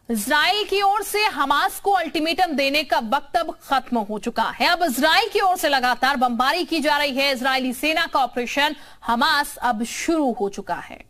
Israel की ओर से Hamas को अल्टीमेटम देने का वक्त अब खत्म हो चुका है। अब इजराइल की ओर से लगातार बमबारी की जा रही है। इजरायली सेना का ऑपरेशन हमास अब शुरू हो चुका है।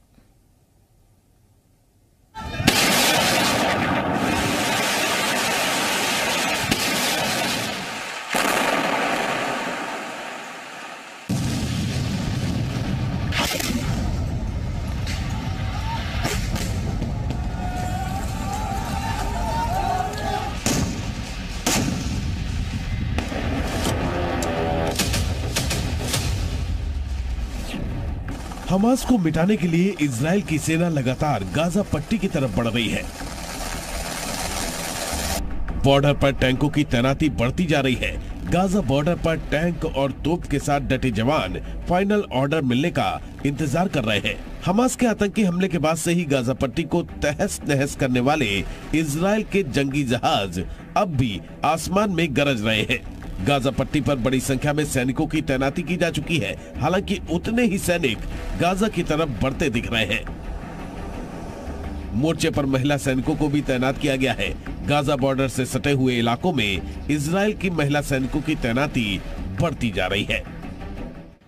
हमास को मिटाने के लिए इजराइल की सेना लगातार गाजा पट्टी की तरफ बढ़ रही है। बॉर्डर पर टैंकों की तैनाती बढ़ती जा रही है। गाजा बॉर्डर पर टैंक और तोप के साथ डटे जवान फाइनल ऑर्डर मिलने का इंतजार कर रहे हैं। हमास के आतंकी हमले के बाद से ही गाजा पट्टी को तहस नहस करने वाले इजराइल के जंगी जहाज अब भी आसमान में गरज रहे हैं। गाजा पट्टी पर बड़ी संख्या में सैनिकों की तैनाती की जा चुकी है। हालांकि उतने ही सैनिक गाजा की तरफ बढ़ते दिख रहे हैं। मोर्चे पर महिला सैनिकों को भी तैनात किया गया है। गाजा बॉर्डर से सटे हुए इलाकों में इजराइल की महिला सैनिकों की तैनाती बढ़ती जा रही है।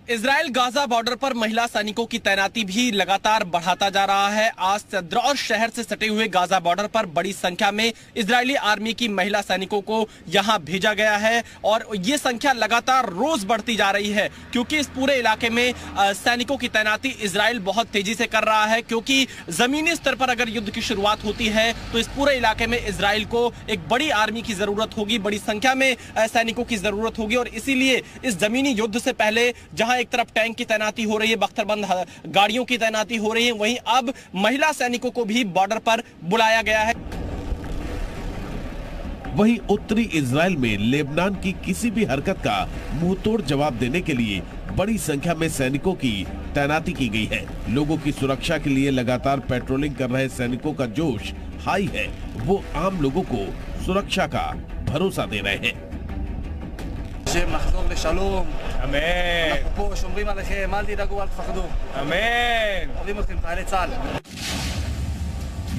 इजराइल गाजा बॉर्डर पर महिला सैनिकों की तैनाती भी लगातार बढ़ाता जा रहा है। आज सद्रौर शहर से सटे हुए गाजा बॉर्डर पर बड़ी संख्या में इजरायली आर्मी की महिला सैनिकों को यहां भेजा गया है और ये संख्या लगातार रोज बढ़ती जा रही है, क्योंकि इस पूरे इलाके में सैनिकों की तैनाती इजराइल बहुत तेजी से कर रहा है। क्योंकि जमीनी स्तर पर अगर युद्ध की शुरुआत होती है तो इस पूरे इलाके में इजराइल को एक बड़ी आर्मी की जरूरत होगी, बड़ी संख्या में सैनिकों की जरूरत होगी और इसीलिए इस जमीनी युद्ध से पहले जहां एक तरफ टैंक की तैनाती हो रही है, बख्तरबंद गाड़ियों की तैनाती हो रही है, वहीं अब महिला सैनिकों को भी बॉर्डर पर बुलाया गया है। वहीं उत्तरी इजराइल में लेबनान की किसी भी हरकत का मुंहतोड़ जवाब देने के लिए बड़ी संख्या में सैनिकों की तैनाती की गई है। लोगों की सुरक्षा के लिए लगातार पेट्रोलिंग कर रहे सैनिकों का जोश हाई है। वो आम लोगों को सुरक्षा का भरोसा दे रहे हैं। נחזור לשלום. אמן. אנחנו פה שומרים עליכם, אל תדאגו, אל תפחדו. אמן. אוהבים אתכם, חיילי צה"ל.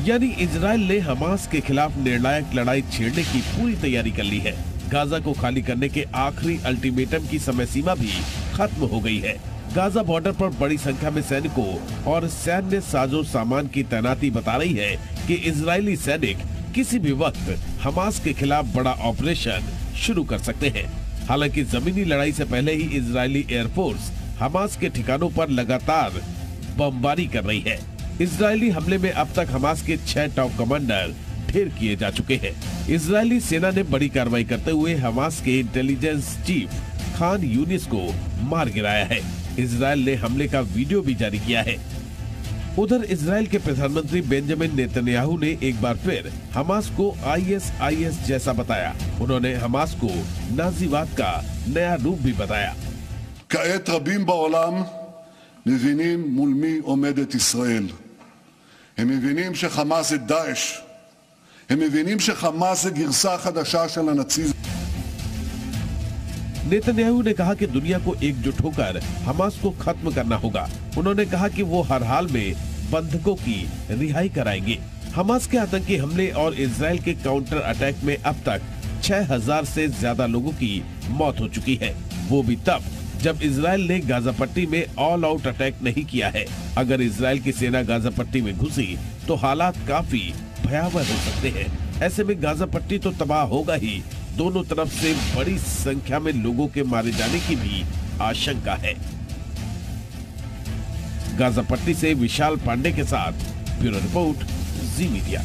यानी इजराइल ने हमास के खिलाफ निर्णायक लड़ाई छेड़ने की पूरी तैयारी कर ली है। गाजा को खाली करने के आखिरी अल्टीमेटम की समय सीमा भी खत्म हो गई है। गाजा बॉर्डर पर बड़ी संख्या में सैनिकों और सैन्य साजो सामान की तैनाती बता रही है कि इजरायली सैनिक किसी भी वक्त हमास के खिलाफ बड़ा ऑपरेशन शुरू कर सकते हैं। हालांकि जमीनी लड़ाई से पहले ही इजरायली एयरफोर्स हमास के ठिकानों पर लगातार बमबारी कर रही है। इजरायली हमले में अब तक हमास के 6 टॉप कमांडर ढेर किए जा चुके हैं। इजरायली सेना ने बड़ी कार्रवाई करते हुए हमास के इंटेलिजेंस चीफ खान यूनिस को मार गिराया है। इजरायल ने हमले का वीडियो भी जारी किया है। उधर इजराइल के प्रधानमंत्री बेंजामिन नेतन्याहू ने एक बार फिर हमास को ISIS जैसा बताया। उन्होंने हमास को नाजीवाद का नया रूप भी बताया। כעת רבים בעולם מבינים מול מי עומדת ישראל. הם מבינים שחמאס זה דאעש. הם מבינים שחמאס זה גרסה חדשה של הנאציזם. नेतन्याहू ने कहा कि दुनिया को एकजुट होकर हमास को खत्म करना होगा। उन्होंने कहा कि वो हर हाल में बंधकों की रिहाई कराएंगे। हमास के आतंकी हमले और इजराइल के काउंटर अटैक में अब तक 6000 से ज्यादा लोगों की मौत हो चुकी है। वो भी तब जब इजराइल ने गाजा पट्टी में ऑल आउट अटैक नहीं किया है। अगर इजराइल की सेना गाजा पट्टी में घुसी तो हालात काफी भयावह हो सकते हैं। ऐसे में गाजा पट्टी तो तबाह होगा ही, दोनों तरफ से बड़ी संख्या में लोगों के मारे जाने की भी आशंका है। गाजा पट्टी से विशाल पांडे के साथ ब्यूरो रिपोर्ट, जी मीडिया।